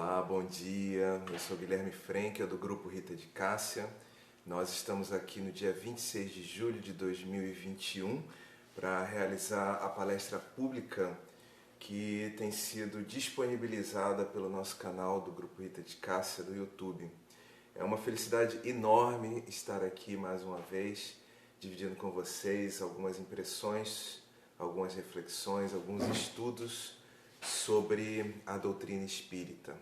Olá, bom dia. Eu sou Guilherme Frenkel, do Grupo Rita de Cássia. Nós estamos aqui no dia 26 de julho de 2021 para realizar a palestra pública que tem sido disponibilizada pelo nosso canal do Grupo Rita de Cássia do YouTube. É uma felicidade enorme estar aqui mais uma vez, dividindo com vocês algumas impressões, algumas reflexões, alguns estudos sobre a doutrina espírita.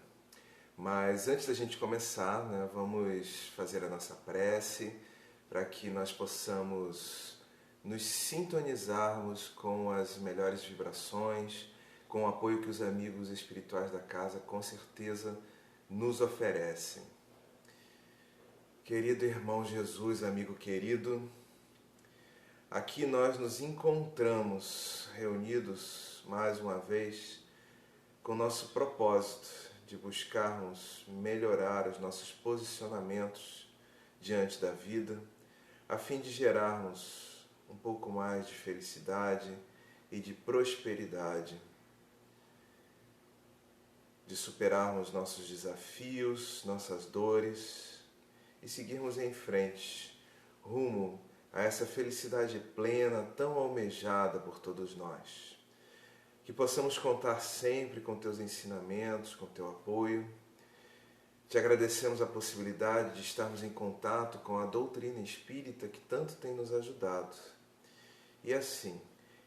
Mas antes da gente começar, vamos fazer a nossa prece para que nós possamos nos sintonizarmos com as melhores vibrações, com o apoio que os amigos espirituais da casa com certeza nos oferecem. Querido irmão Jesus, amigo querido, aqui nós nos encontramos reunidos mais uma vez com o nosso propósito de buscarmos melhorar os nossos posicionamentos diante da vida, a fim de gerarmos um pouco mais de felicidade e de prosperidade, de superarmos nossos desafios, nossas dores e seguirmos em frente, rumo a essa felicidade plena tão almejada por todos nós. Que possamos contar sempre com Teus ensinamentos, com Teu apoio. Te agradecemos a possibilidade de estarmos em contato com a doutrina espírita que tanto tem nos ajudado. E assim,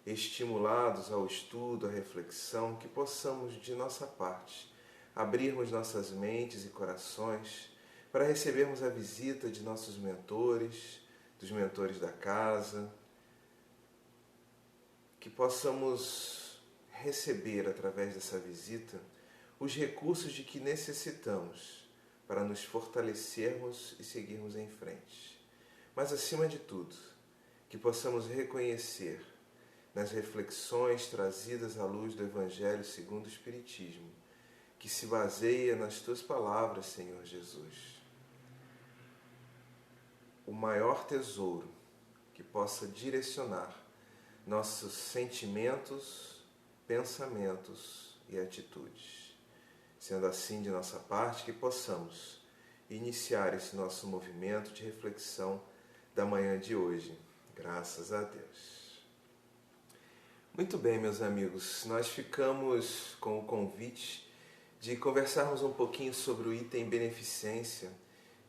estimulados ao estudo, à reflexão, que possamos, de nossa parte, abrirmos nossas mentes e corações para recebermos a visita de nossos mentores, dos mentores da casa, que possamos receber através dessa visita os recursos de que necessitamos para nos fortalecermos e seguirmos em frente. Mas acima de tudo, que possamos reconhecer nas reflexões trazidas à luz do Evangelho segundo o Espiritismo, que se baseia nas Tuas palavras, Senhor Jesus, o maior tesouro que possa direcionar nossos sentimentos, pensamentos e atitudes. Sendo assim, de nossa parte, que possamos iniciar esse nosso movimento de reflexão da manhã de hoje. Graças a Deus. Muito bem, meus amigos, nós ficamos com o convite de conversarmos um pouquinho sobre o item beneficência,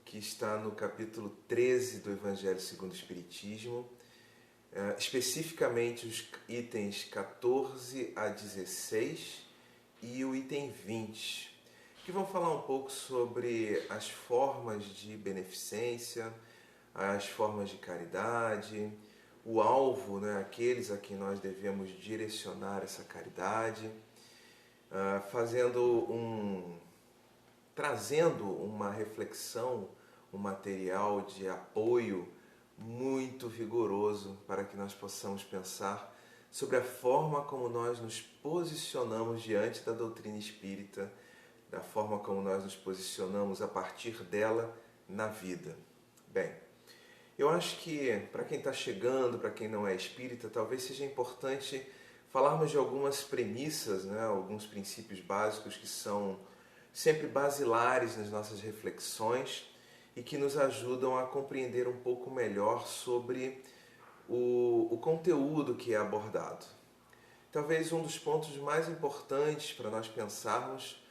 que está no capítulo 13 do Evangelho segundo o Espiritismo, especificamente os itens 14 a 16 e o item 20, que vão falar um pouco sobre as formas de beneficência, as formas de caridade, o alvo, aqueles a quem nós devemos direcionar essa caridade, trazendo uma reflexão, um material de apoio muito vigoroso para que nós possamos pensar sobre a forma como nós nos posicionamos diante da doutrina espírita, da forma como nós nos posicionamos a partir dela na vida. Bem, eu acho que para quem está chegando, para quem não é espírita, talvez seja importante falarmos de algumas premissas, alguns princípios básicos que são sempre basilares nas nossas reflexões e que nos ajudam a compreender um pouco melhor sobre o conteúdo que é abordado. Talvez um dos pontos mais importantes para nós pensarmos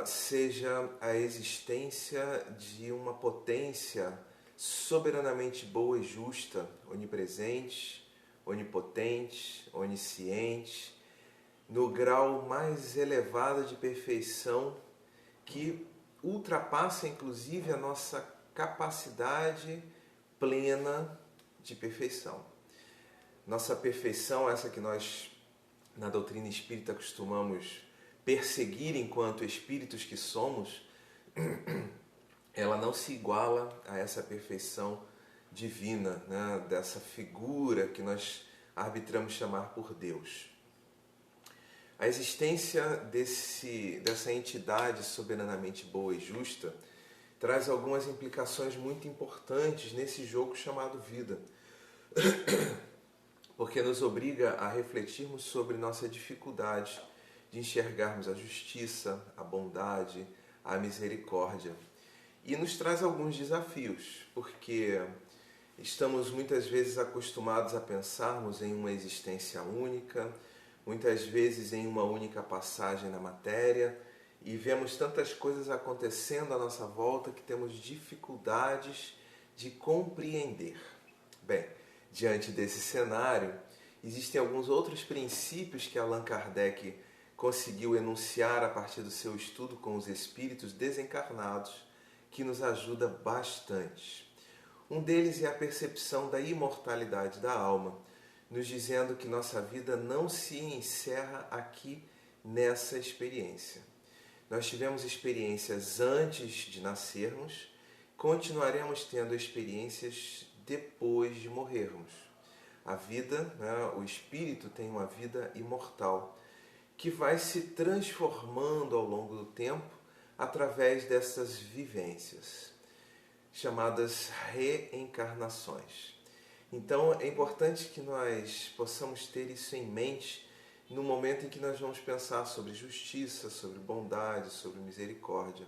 seja a existência de uma potência soberanamente boa e justa, onipresente, onipotente, onisciente, no grau mais elevado de perfeição que ultrapassa inclusive a nossa capacidade plena de perfeição. Nossa perfeição, essa que nós na doutrina espírita costumamos perseguir enquanto espíritos que somos, ela não se iguala a essa perfeição divina, dessa figura que nós arbitramos chamar por Deus. A existência dessa entidade soberanamente boa e justa traz algumas implicações muito importantes nesse jogo chamado vida, porque nos obriga a refletirmos sobre nossa dificuldade de enxergarmos a justiça, a bondade, a misericórdia. E nos traz alguns desafios, porque estamos muitas vezes acostumados a pensarmos em uma existência única, muitas vezes em uma única passagem na matéria, e vemos tantas coisas acontecendo à nossa volta que temos dificuldades de compreender. Bem, diante desse cenário, existem alguns outros princípios que Allan Kardec conseguiu enunciar a partir do seu estudo com os espíritos desencarnados, que nos ajuda bastante. Um deles é a percepção da imortalidade da alma, nos dizendo que nossa vida não se encerra aqui nessa experiência. Nós tivemos experiências antes de nascermos, continuaremos tendo experiências depois de morrermos. A vida, o espírito tem uma vida imortal, que vai se transformando ao longo do tempo através dessas vivências, chamadas reencarnações. Então é importante que nós possamos ter isso em mente no momento em que nós vamos pensar sobre justiça, sobre bondade, sobre misericórdia.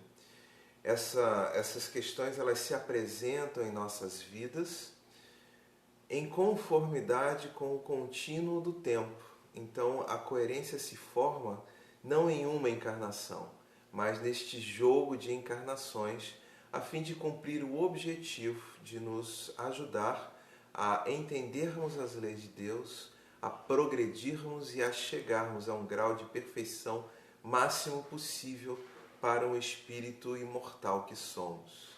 Essas questões elas se apresentam em nossas vidas em conformidade com o contínuo do tempo. Então a coerência se forma não em uma encarnação, mas neste jogo de encarnações, a fim de cumprir o objetivo de nos ajudar a entendermos as leis de Deus, a progredirmos e a chegarmos a um grau de perfeição máximo possível para um espírito imortal que somos.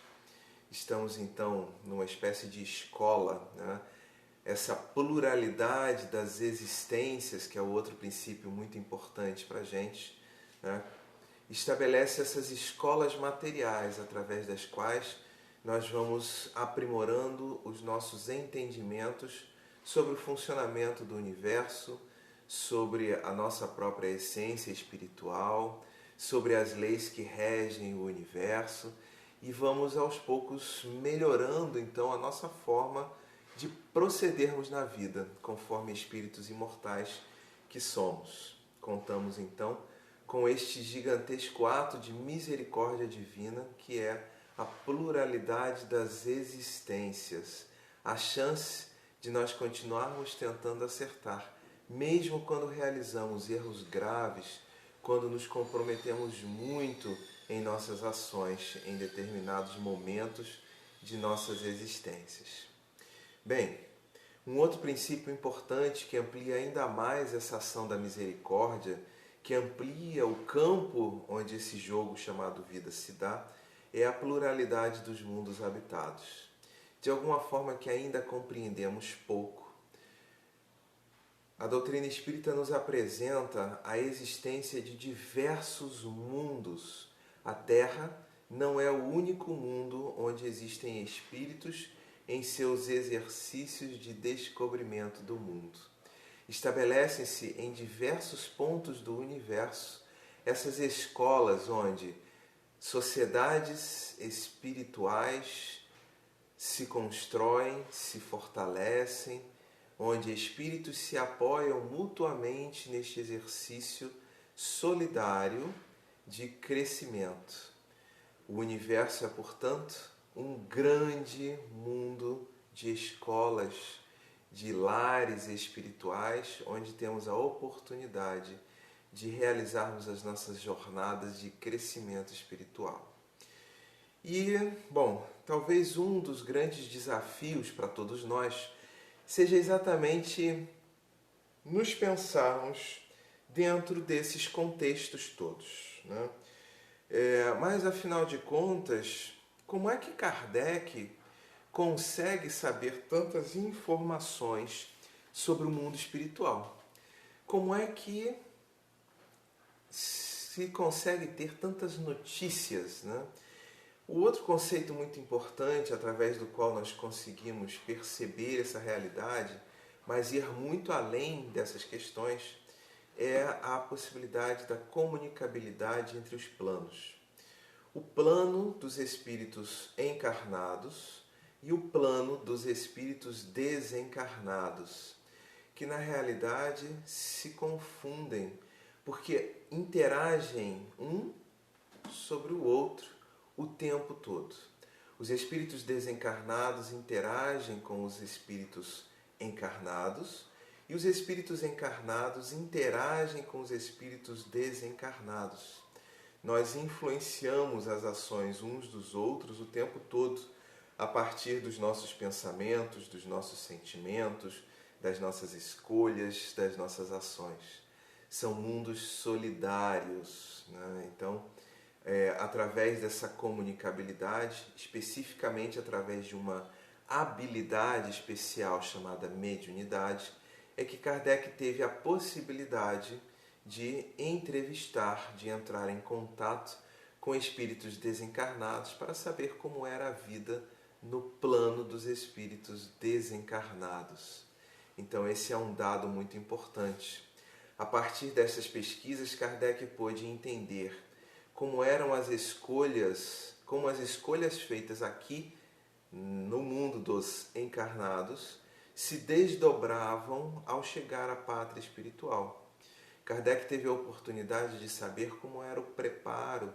Estamos então numa espécie de escola, Essa pluralidade das existências, que é o outro princípio muito importante para a gente, estabelece essas escolas materiais através das quais nós vamos aprimorando os nossos entendimentos sobre o funcionamento do universo, sobre a nossa própria essência espiritual, sobre as leis que regem o universo, e vamos aos poucos melhorando então a nossa forma de procedermos na vida conforme espíritos imortais que somos. Contamos então com este gigantesco ato de misericórdia divina que é a pluralidade das existências, a chance de nós continuarmos tentando acertar, mesmo quando realizamos erros graves, quando nos comprometemos muito em nossas ações em determinados momentos de nossas existências. Bem, um outro princípio importante que amplia ainda mais essa ação da misericórdia, que amplia o campo onde esse jogo chamado vida se dá, é a pluralidade dos mundos habitados. De alguma forma que ainda compreendemos pouco, a doutrina espírita nos apresenta a existência de diversos mundos. A Terra não é o único mundo onde existem espíritos em seus exercícios de descobrimento do mundo. Estabelecem-se em diversos pontos do universo essas escolas onde sociedades espirituais se constroem, se fortalecem, onde espíritos se apoiam mutuamente neste exercício solidário de crescimento. O universo é, portanto, um grande mundo de escolas, de lares espirituais, onde temos a oportunidade de realizarmos as nossas jornadas de crescimento espiritual. E, bom, talvez um dos grandes desafios para todos nós seja exatamente nos pensarmos dentro desses contextos todos, mas, afinal de contas, como é que Kardec consegue saber tantas informações sobre o mundo espiritual? Como é que se consegue ter tantas notícias, O outro conceito muito importante, através do qual nós conseguimos perceber essa realidade, mas ir muito além dessas questões, é a possibilidade da comunicabilidade entre os planos. O plano dos espíritos encarnados e o plano dos espíritos desencarnados, que na realidade se confundem, porque interagem um sobre o outro o tempo todo. Os espíritos desencarnados interagem com os espíritos encarnados e os espíritos encarnados interagem com os espíritos desencarnados. Nós influenciamos as ações uns dos outros o tempo todo, a partir dos nossos pensamentos, dos nossos sentimentos, das nossas escolhas, das nossas ações. São mundos solidários, né? Então, através dessa comunicabilidade, especificamente através de uma habilidade especial chamada mediunidade, é que Kardec teve a possibilidade de entrevistar, de entrar em contato com espíritos desencarnados para saber como era a vida no plano dos espíritos desencarnados. Então esse é um dado muito importante. A partir dessas pesquisas, Kardec pôde entender como eram as escolhas feitas aqui no mundo dos encarnados se desdobravam ao chegar à pátria espiritual. Kardec teve a oportunidade de saber como era o preparo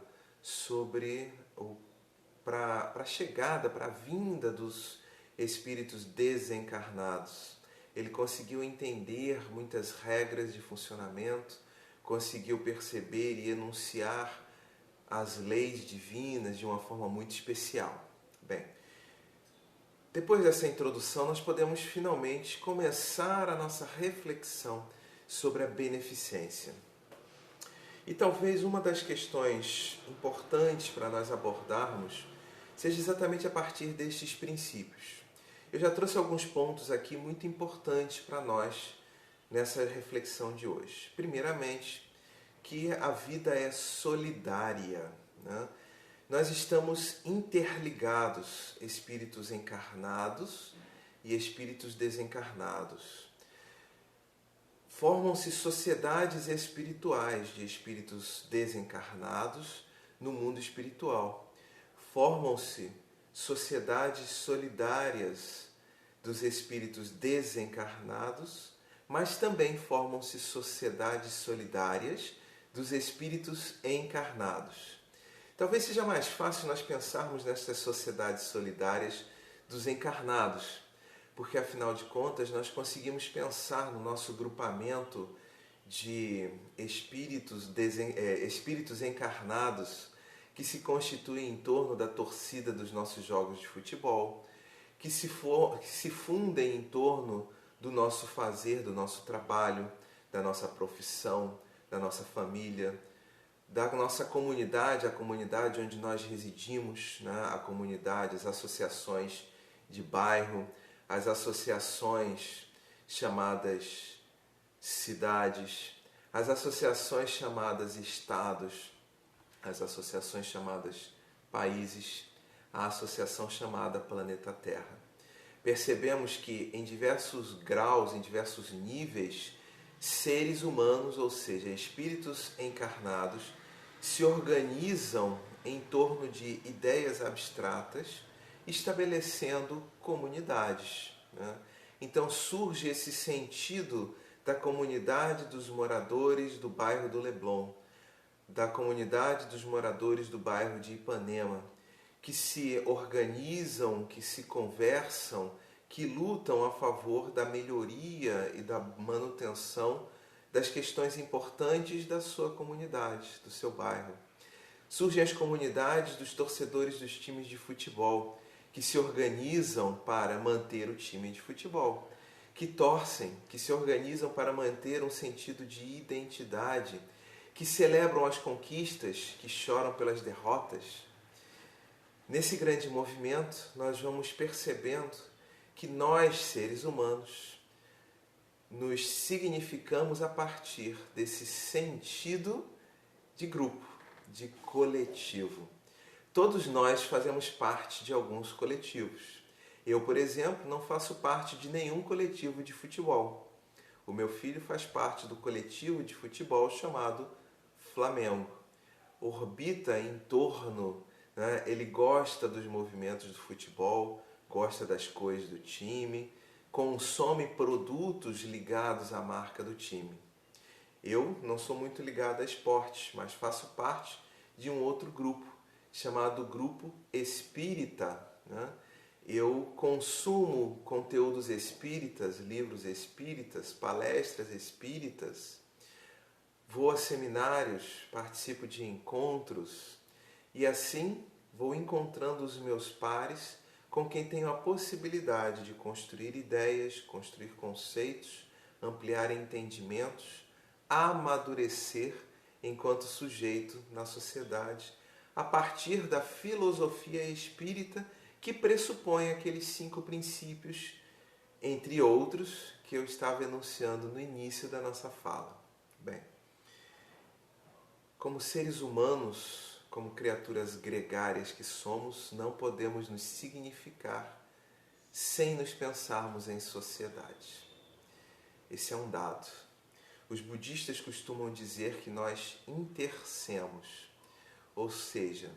para a chegada, para a vinda dos espíritos desencarnados. Ele conseguiu entender muitas regras de funcionamento, conseguiu perceber e enunciar as leis divinas de uma forma muito especial. Bem, depois dessa introdução, nós podemos finalmente começar a nossa reflexão sobre a beneficência. E talvez uma das questões importantes para nós abordarmos seja exatamente a partir destes princípios. Eu já trouxe alguns pontos aqui muito importantes para nós nessa reflexão de hoje. Primeiramente, que a vida é solidária, né? Nós estamos interligados, espíritos encarnados e espíritos desencarnados. Formam-se sociedades espirituais de espíritos desencarnados no mundo espiritual. Formam-se sociedades solidárias dos espíritos desencarnados, mas também formam-se sociedades solidárias dos espíritos encarnados. Talvez seja mais fácil nós pensarmos nessas sociedades solidárias dos encarnados, porque afinal de contas nós conseguimos pensar no nosso grupamento de espíritos encarnados que se constituem em torno da torcida dos nossos jogos de futebol, que se fundem em torno do nosso fazer, do nosso trabalho, da nossa profissão, da nossa família, da nossa comunidade, a comunidade onde nós residimos, né? A comunidade, as associações de bairro, as associações chamadas cidades, as associações chamadas estados, as associações chamadas países, a associação chamada Planeta Terra. Percebemos que em diversos graus, em diversos níveis, seres humanos, ou seja, espíritos encarnados, se organizam em torno de ideias abstratas, estabelecendo comunidades, né? Então surge esse sentido da comunidade dos moradores do bairro do Leblon, da comunidade dos moradores do bairro de Ipanema, que se organizam, que se conversam, que lutam a favor da melhoria e da manutenção das questões importantes da sua comunidade, do seu bairro. Surgem as comunidades dos torcedores dos times de futebol, que se organizam para manter o time de futebol, que torcem, que se organizam para manter um sentido de identidade, que celebram as conquistas, que choram pelas derrotas. Nesse grande movimento, nós vamos percebendo que nós, seres humanos, nos significamos a partir desse sentido de grupo, de coletivo. Todos nós fazemos parte de alguns coletivos. Eu, por exemplo, não faço parte de nenhum coletivo de futebol. O meu filho faz parte do coletivo de futebol chamado Flamengo. Orbita em torno, né? Ele gosta dos movimentos do futebol, gosta das cores do time, consome produtos ligados à marca do time. Eu não sou muito ligado a esportes, mas faço parte de um outro grupo, chamado Grupo Espírita, né? Eu consumo conteúdos espíritas, livros espíritas, palestras espíritas, vou a seminários, participo de encontros e assim vou encontrando os meus pares com quem tenho a possibilidade de construir ideias, construir conceitos, ampliar entendimentos, amadurecer enquanto sujeito na sociedade, a partir da filosofia espírita que pressupõe aqueles 5 princípios, entre outros, que eu estava enunciando no início da nossa fala. Bem, como seres humanos, como criaturas gregárias que somos, não podemos nos significar sem nos pensarmos em sociedade. Esse é um dado. Os budistas costumam dizer que nós intercemos, ou seja,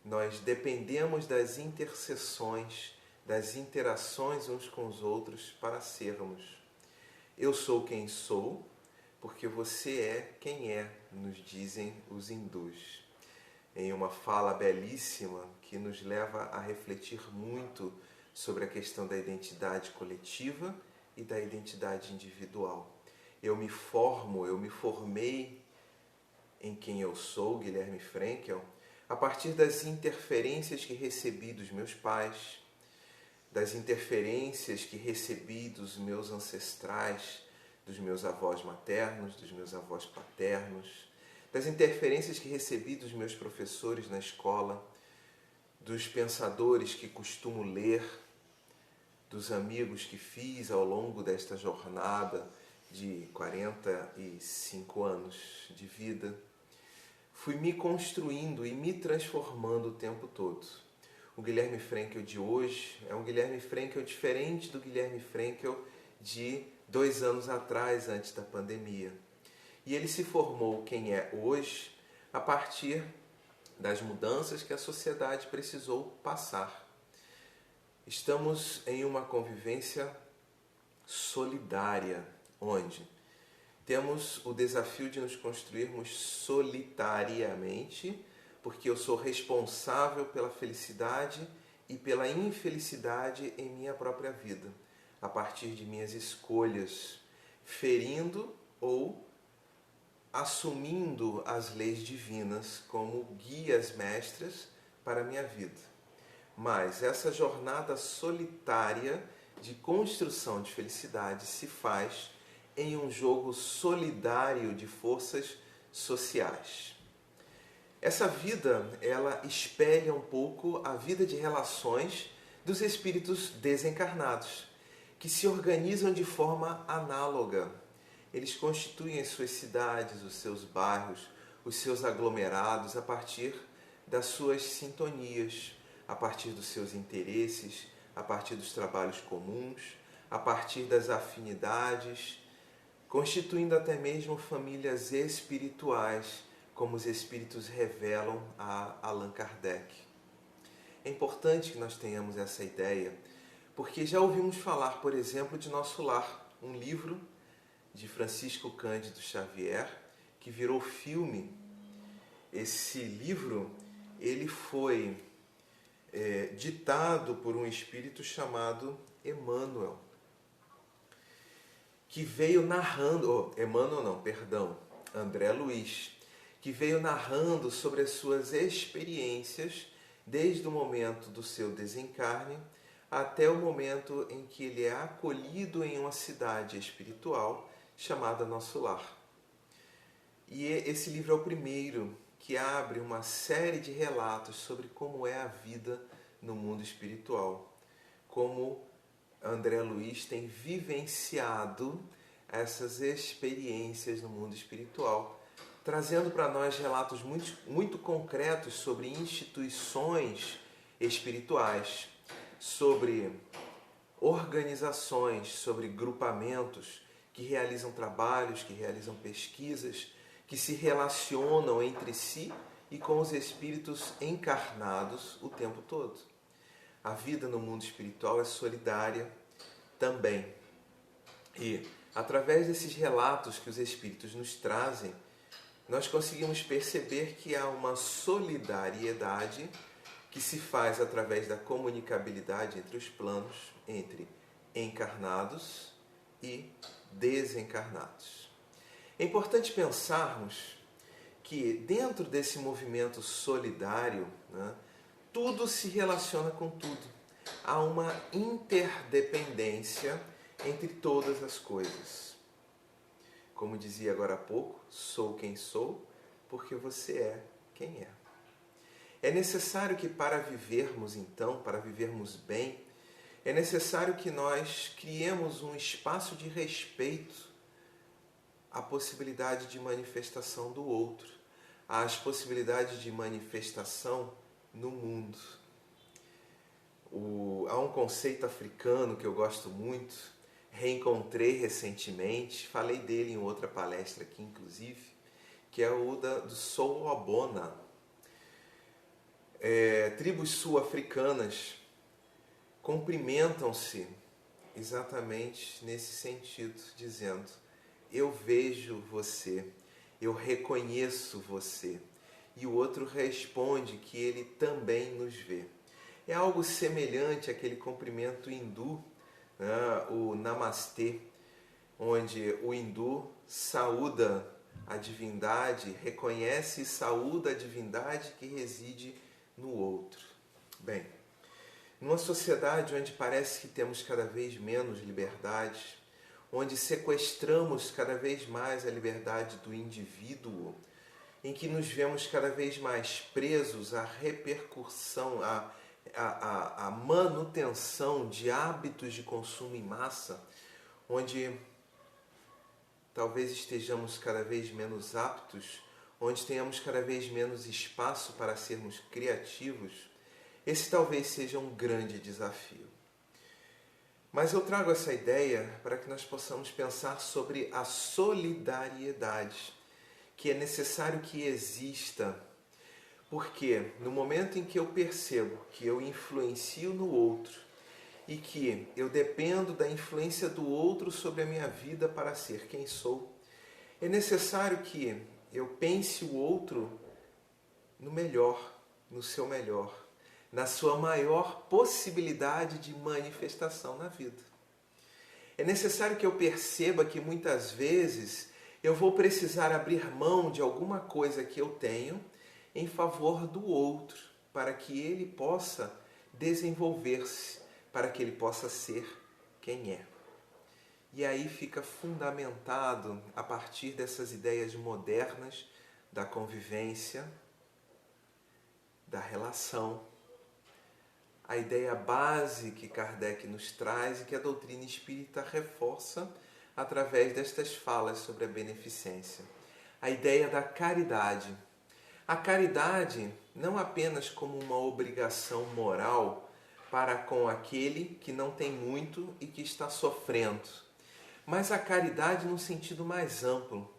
nós dependemos das interseções, das interações uns com os outros para sermos. Eu sou quem sou, porque você é quem é, nos dizem os hindus. Em uma fala belíssima que nos leva a refletir muito sobre a questão da identidade coletiva e da identidade individual. Eu me formei em quem eu sou, Guilherme Frankel, a partir das interferências que recebi dos meus pais, das interferências que recebi dos meus ancestrais, dos meus avós maternos, dos meus avós paternos, das interferências que recebi dos meus professores na escola, dos pensadores que costumo ler, dos amigos que fiz ao longo desta jornada de 45 anos de vida. Fui me construindo e me transformando o tempo todo. O Guilherme Frankel de hoje é um Guilherme Frankel diferente do Guilherme Frankel de 2 anos atrás, antes da pandemia. E ele se formou quem é hoje a partir das mudanças que a sociedade precisou passar. Estamos em uma convivência solidária, onde temos o desafio de nos construirmos solitariamente, porque eu sou responsável pela felicidade e pela infelicidade em minha própria vida, a partir de minhas escolhas, ferindo ou assumindo as leis divinas como guias mestras para a minha vida. Mas essa jornada solitária de construção de felicidade se faz em um jogo solidário de forças sociais. Essa vida, ela espelha um pouco a vida de relações dos espíritos desencarnados, que se organizam de forma análoga. Eles constituem as suas cidades, os seus bairros, os seus aglomerados a partir das suas sintonias, a partir dos seus interesses, a partir dos trabalhos comuns, a partir das afinidades, constituindo até mesmo famílias espirituais, como os espíritos revelam a Allan Kardec. É importante que nós tenhamos essa ideia, porque já ouvimos falar, por exemplo, de Nosso Lar, um livro de Francisco Cândido Xavier, que virou filme. Esse livro ele foi ditado por um espírito chamado Emmanuel, que veio narrando, André Luiz, que veio narrando sobre as suas experiências desde o momento do seu desencarne até o momento em que ele é acolhido em uma cidade espiritual chamada Nosso Lar. E esse livro é o primeiro que abre uma série de relatos sobre como é a vida no mundo espiritual, como André Luiz tem vivenciado essas experiências no mundo espiritual, trazendo para nós relatos muito concretos sobre instituições espirituais, sobre organizações, sobre grupamentos que realizam trabalhos, que realizam pesquisas, que se relacionam entre si e com os espíritos encarnados o tempo todo. A vida no mundo espiritual é solidária também. E através desses relatos que os Espíritos nos trazem, nós conseguimos perceber que há uma solidariedade que se faz através da comunicabilidade entre os planos, entre encarnados e desencarnados. É importante pensarmos que dentro desse movimento solidário, né, tudo se relaciona com tudo. Há uma interdependência entre todas as coisas. Como dizia agora há pouco, sou quem sou, porque você é quem é. É necessário que para vivermos então, para vivermos bem, é necessário que nós criemos um espaço de respeito à possibilidade de manifestação do outro, às possibilidades de manifestação no mundo. Há um conceito africano que eu gosto muito, reencontrei recentemente, falei dele em outra palestra aqui, inclusive, que é o do Solobona. Tribos sul-africanas cumprimentam-se exatamente nesse sentido, dizendo: eu vejo você, eu reconheço você. E o outro responde que ele também nos vê. É algo semelhante àquele cumprimento hindu, né, o Namastê, onde o hindu saúda a divindade, reconhece e saúda a divindade que reside no outro. Bem, numa sociedade onde parece que temos cada vez menos liberdade, onde sequestramos cada vez mais a liberdade do indivíduo, em que nos vemos cada vez mais presos à repercussão, à manutenção de hábitos de consumo em massa, onde talvez estejamos cada vez menos aptos, onde tenhamos cada vez menos espaço para sermos criativos, esse talvez seja um grande desafio. Mas eu trago essa ideia para que nós possamos pensar sobre a solidariedade, que é necessário que exista, porque no momento em que eu percebo que eu influencio no outro e que eu dependo da influência do outro sobre a minha vida para ser quem sou, é necessário que eu pense o outro no melhor, no seu melhor, na sua maior possibilidade de manifestação na vida. É necessário que eu perceba que muitas vezes eu vou precisar abrir mão de alguma coisa que eu tenho em favor do outro, para que ele possa desenvolver-se, para que ele possa ser quem é. E aí fica fundamentado, a partir dessas ideias modernas da convivência, da relação, a ideia base que Kardec nos traz e que a doutrina espírita reforça através destas falas sobre a beneficência. A ideia da caridade. A caridade não apenas como uma obrigação moral para com aquele que não tem muito e que está sofrendo, mas a caridade num sentido mais amplo.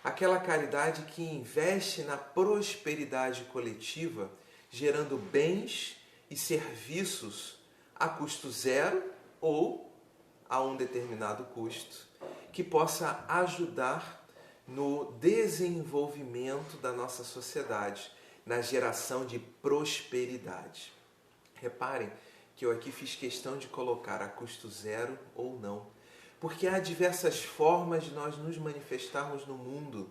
Aquela caridade que investe na prosperidade coletiva, gerando bens e serviços a custo zero ou a um determinado custo, que possa ajudar no desenvolvimento da nossa sociedade, na geração de prosperidade. Reparem que eu aqui fiz questão de colocar a custo zero ou não, porque há diversas formas de nós nos manifestarmos no mundo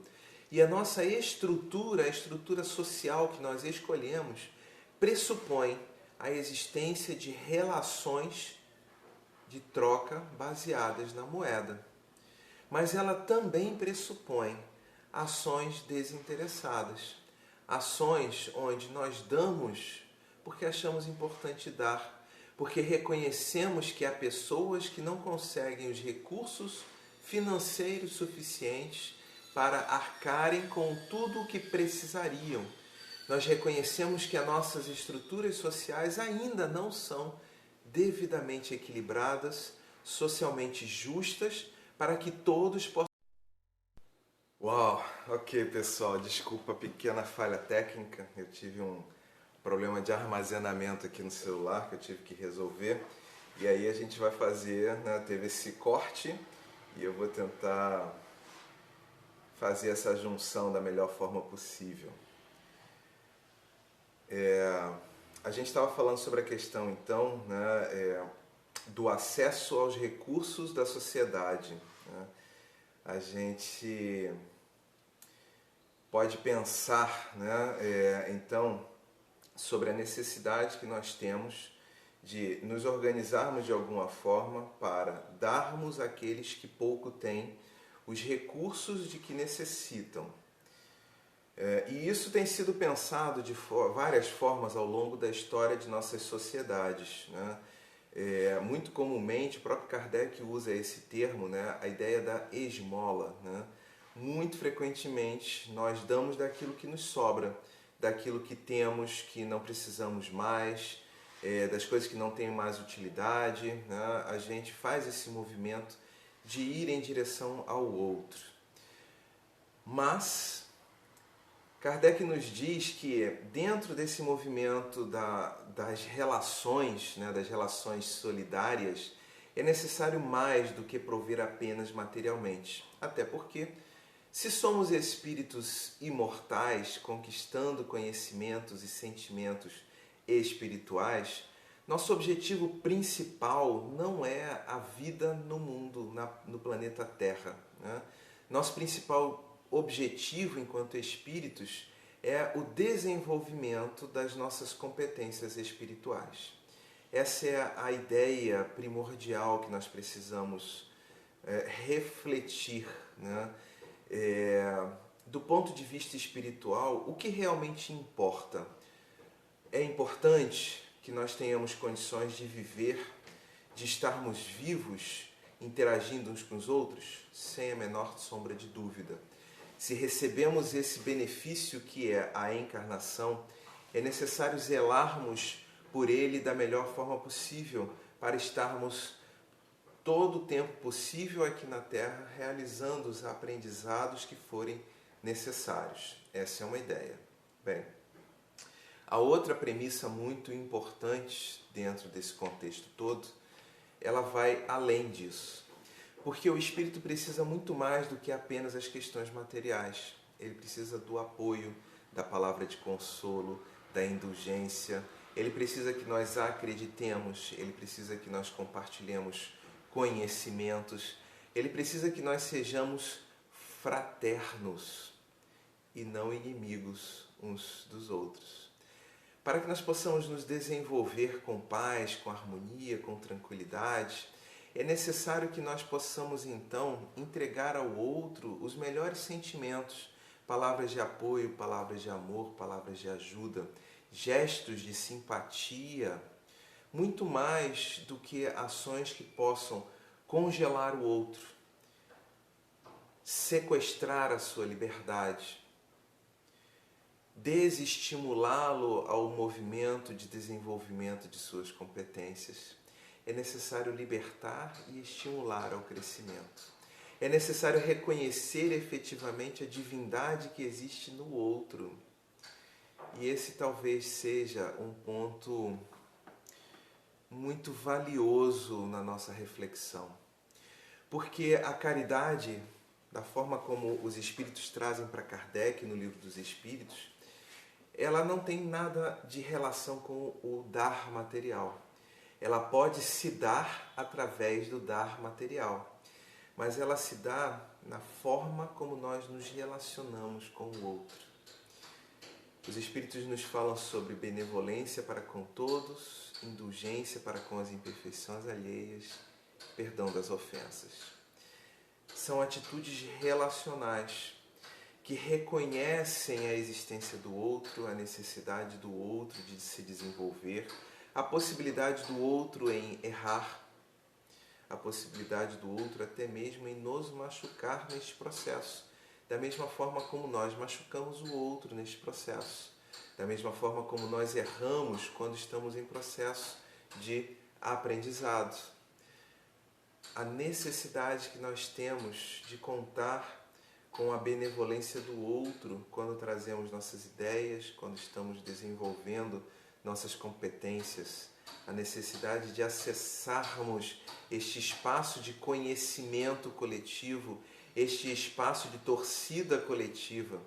e a nossa estrutura, a estrutura social que nós escolhemos, pressupõe a existência de relações de troca baseadas na moeda. Mas ela também pressupõe ações desinteressadas, ações onde nós damos porque achamos importante dar, porque reconhecemos que há pessoas que não conseguem os recursos financeiros suficientes para arcarem com tudo o que precisariam. Nós reconhecemos que as nossas estruturas sociais ainda não são devidamente equilibradas, socialmente justas, para que todos possam... Uau, ok pessoal, desculpa a pequena falha técnica, eu tive um problema de armazenamento aqui no celular que eu tive que resolver, e aí a gente vai fazer, né, teve esse corte e eu vou tentar fazer essa junção da melhor forma possível. A gente estava falando sobre a questão, então, né, do acesso aos recursos da sociedade, né? A gente pode pensar, né, então, sobre a necessidade que nós temos de nos organizarmos de alguma forma para darmos àqueles que pouco têm os recursos de que necessitam. E isso tem sido pensado de várias formas ao longo da história de nossas sociedades, né? Muito comumente, o próprio Kardec usa esse termo, né? A ideia da esmola, né? Muito frequentemente nós damos daquilo que nos sobra, daquilo que temos, que não precisamos mais, das coisas que não têm mais utilidade, né? A gente faz esse movimento de ir em direção ao outro. Mas Kardec nos diz que dentro desse movimento das relações, né, das relações solidárias, é necessário mais do que prover apenas materialmente. Até porque, se somos espíritos imortais, conquistando conhecimentos e sentimentos espirituais, nosso objetivo principal não é a vida no mundo, no planeta Terra, né? Nosso principal objetivo enquanto espíritos é o desenvolvimento das nossas competências espirituais. Essa é a ideia primordial que nós precisamos refletir, né? Do ponto de vista espiritual, o que realmente importa? É importante que nós tenhamos condições de viver, de estarmos vivos, interagindo uns com os outros, sem a menor sombra de dúvida. Se recebemos esse benefício que é a encarnação, é necessário zelarmos por ele da melhor forma possível, para estarmos todo o tempo possível aqui na Terra, realizando os aprendizados que forem necessários. Essa é uma ideia. Bem, a outra premissa muito importante dentro desse contexto todo, ela vai além disso. Porque o espírito precisa muito mais do que apenas as questões materiais. Ele precisa do apoio, da palavra de consolo, da indulgência. Ele precisa que nós acreditemos, ele precisa que nós compartilhemos conhecimentos. Ele precisa que nós sejamos fraternos e não inimigos uns dos outros. Para que nós possamos nos desenvolver com paz, com harmonia, com tranquilidade, é necessário que nós possamos, então, entregar ao outro os melhores sentimentos, palavras de apoio, palavras de amor, palavras de ajuda, gestos de simpatia, muito mais do que ações que possam congelar o outro, sequestrar a sua liberdade, desestimulá-lo ao movimento de desenvolvimento de suas competências. É necessário libertar e estimular ao crescimento. É necessário reconhecer efetivamente a divindade que existe no outro. E esse talvez seja um ponto muito valioso na nossa reflexão. Porque a caridade, da forma como os Espíritos trazem para Kardec no Livro dos Espíritos, ela não tem nada de relação com o dar material. Ela pode se dar através do dar material, mas ela se dá na forma como nós nos relacionamos com o outro. Os Espíritos nos falam sobre benevolência para com todos, indulgência para com as imperfeições alheias, perdão das ofensas. São atitudes relacionais que reconhecem a existência do outro, a necessidade do outro de se desenvolver, a possibilidade do outro em errar, a possibilidade do outro até mesmo em nos machucar neste processo, da mesma forma como nós machucamos o outro neste processo, da mesma forma como nós erramos quando estamos em processo de aprendizado. A necessidade que nós temos de contar com a benevolência do outro quando trazemos nossas ideias, quando estamos desenvolvendo nossas competências a necessidade de acessarmos este espaço de conhecimento coletivo, este espaço de torcida coletiva.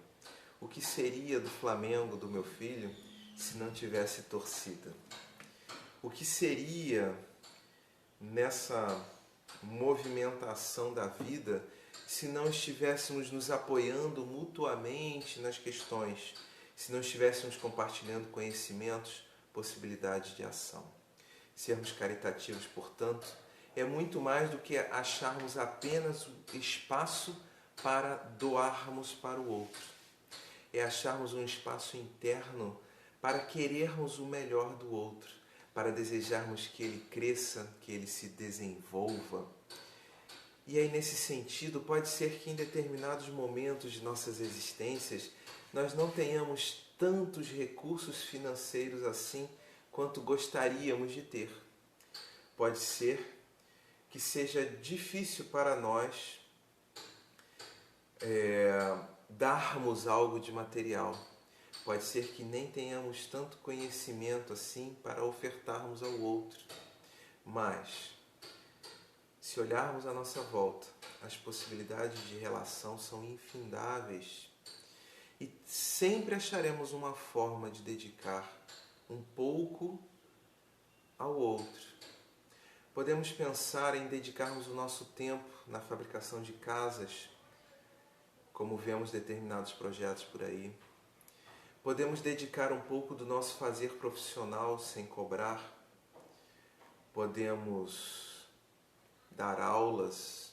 O que seria do Flamengo, do meu filho, se não tivesse torcida? O que seria nessa movimentação da vida se não estivéssemos nos apoiando mutuamente nas questões, se não estivéssemos compartilhando conhecimentos, possibilidades de ação? Sermos caritativos, portanto, é muito mais do que acharmos apenas o espaço para doarmos para o outro. É acharmos um espaço interno para querermos o melhor do outro, para desejarmos que ele cresça, que ele se desenvolva. E aí, nesse sentido, pode ser que em determinados momentos de nossas existências nós não tenhamos tantos recursos financeiros assim quanto gostaríamos de ter. Pode ser que seja difícil para nós darmos algo de material. Pode ser que nem tenhamos tanto conhecimento assim para ofertarmos ao outro. Mas, se olharmos à nossa volta, as possibilidades de relação são infindáveis e sempre acharemos uma forma de dedicar um pouco ao outro. Podemos pensar em dedicarmos o nosso tempo na fabricação de casas, como vemos determinados projetos por aí. Podemos dedicar um pouco do nosso fazer profissional sem cobrar. Podemos dar aulas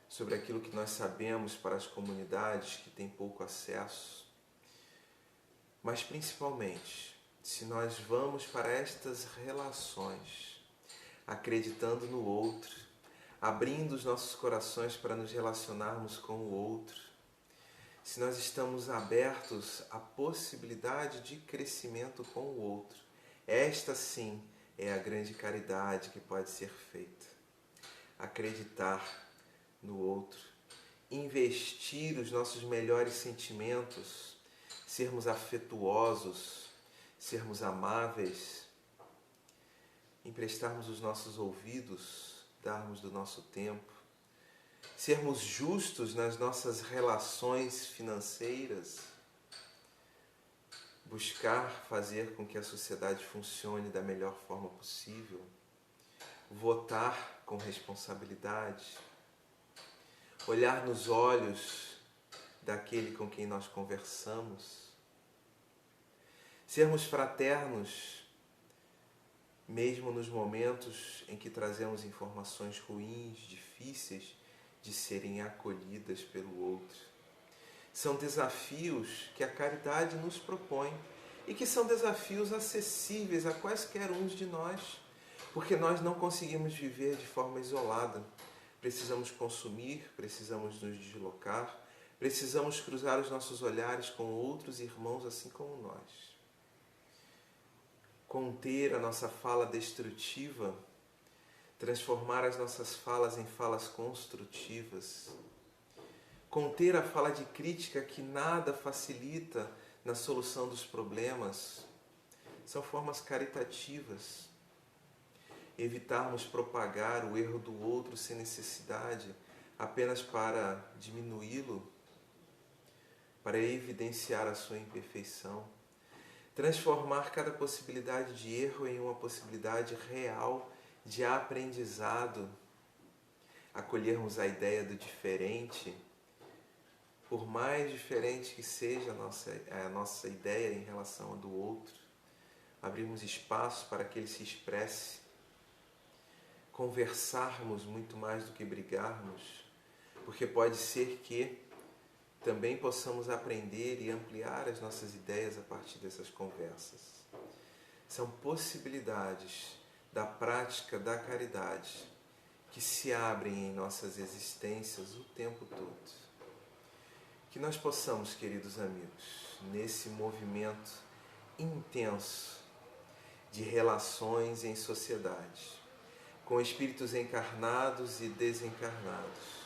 sobre aquilo que nós sabemos para as comunidades que têm pouco acesso. Mas principalmente, se nós vamos para estas relações, acreditando no outro, abrindo os nossos corações para nos relacionarmos com o outro, se nós estamos abertos à possibilidade de crescimento com o outro, esta sim é a grande caridade que pode ser feita. Acreditar no outro, investir os nossos melhores sentimentos, sermos afetuosos, sermos amáveis, emprestarmos os nossos ouvidos, darmos do nosso tempo, sermos justos nas nossas relações financeiras, buscar fazer com que a sociedade funcione da melhor forma possível, votar com responsabilidade, olhar nos olhos daquele com quem nós conversamos, sermos fraternos, mesmo nos momentos em que trazemos informações ruins, difíceis de serem acolhidas pelo outro. São desafios que a caridade nos propõe e que são desafios acessíveis a quaisquer uns de nós, porque nós não conseguimos viver de forma isolada. Precisamos consumir, precisamos nos deslocar, precisamos cruzar os nossos olhares com outros irmãos assim como nós. Conter a nossa fala destrutiva, transformar as nossas falas em falas construtivas, conter a fala de crítica que nada facilita na solução dos problemas, são formas caritativas. Evitarmos propagar o erro do outro sem necessidade, apenas para diminuí-lo, para evidenciar a sua imperfeição. Transformar cada possibilidade de erro em uma possibilidade real de aprendizado, acolhermos a ideia do diferente, por mais diferente que seja a nossa ideia em relação à do outro, abrirmos espaço para que ele se expresse, conversarmos muito mais do que brigarmos, porque pode ser que também possamos aprender e ampliar as nossas ideias a partir dessas conversas. São possibilidades da prática da caridade que se abrem em nossas existências o tempo todo. Que nós possamos, queridos amigos, nesse movimento intenso de relações em sociedade, com espíritos encarnados e desencarnados,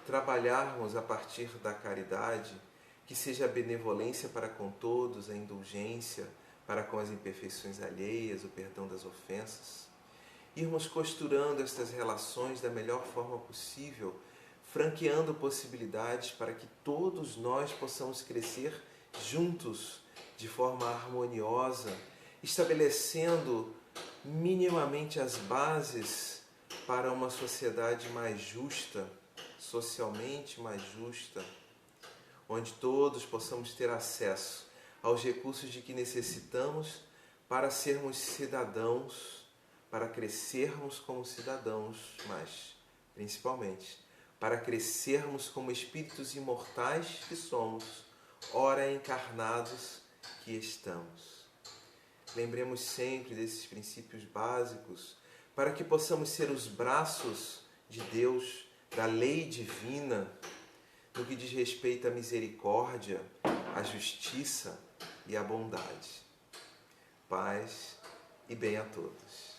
trabalharmos a partir da caridade, que seja a benevolência para com todos, a indulgência, para com as imperfeições alheias, o perdão das ofensas, irmos costurando estas relações da melhor forma possível, franqueando possibilidades para que todos nós possamos crescer juntos, de forma harmoniosa, estabelecendo minimamente as bases para uma sociedade mais justa, socialmente mais justa, onde todos possamos ter acesso aos recursos de que necessitamos para sermos cidadãos, para crescermos como cidadãos, mas principalmente para crescermos como espíritos imortais que somos, ora encarnados que estamos. Lembremos sempre desses princípios básicos para que possamos ser os braços de Deus, da lei divina, no que diz respeito à misericórdia, à justiça e à bondade. Paz e bem a todos.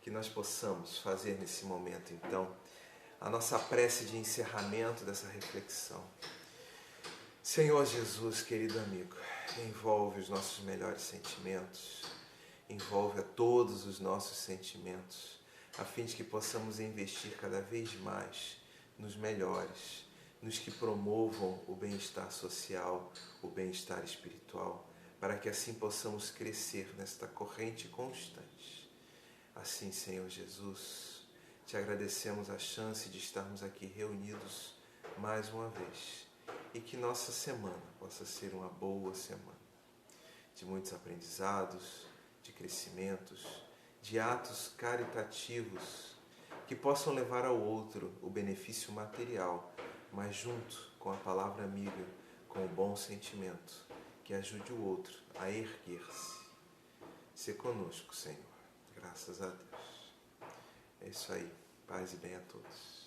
Que nós possamos fazer nesse momento, então, a nossa prece de encerramento dessa reflexão. Senhor Jesus, querido amigo, envolve os nossos melhores sentimentos, envolve a todos os nossos sentimentos, a fim de que possamos investir cada vez mais nos melhores, nos que promovam o bem-estar social, o bem-estar espiritual, para que assim possamos crescer nesta corrente constante. Assim, Senhor Jesus, te agradecemos a chance de estarmos aqui reunidos mais uma vez e que nossa semana possa ser uma boa semana, de muitos aprendizados, de crescimentos, de atos caritativos que possam levar ao outro o benefício material, mas junto com a palavra amiga, com o bom sentimento, que ajude o outro a erguer-se. Se conosco, Senhor. Graças a Deus. É isso aí. Paz e bem a todos.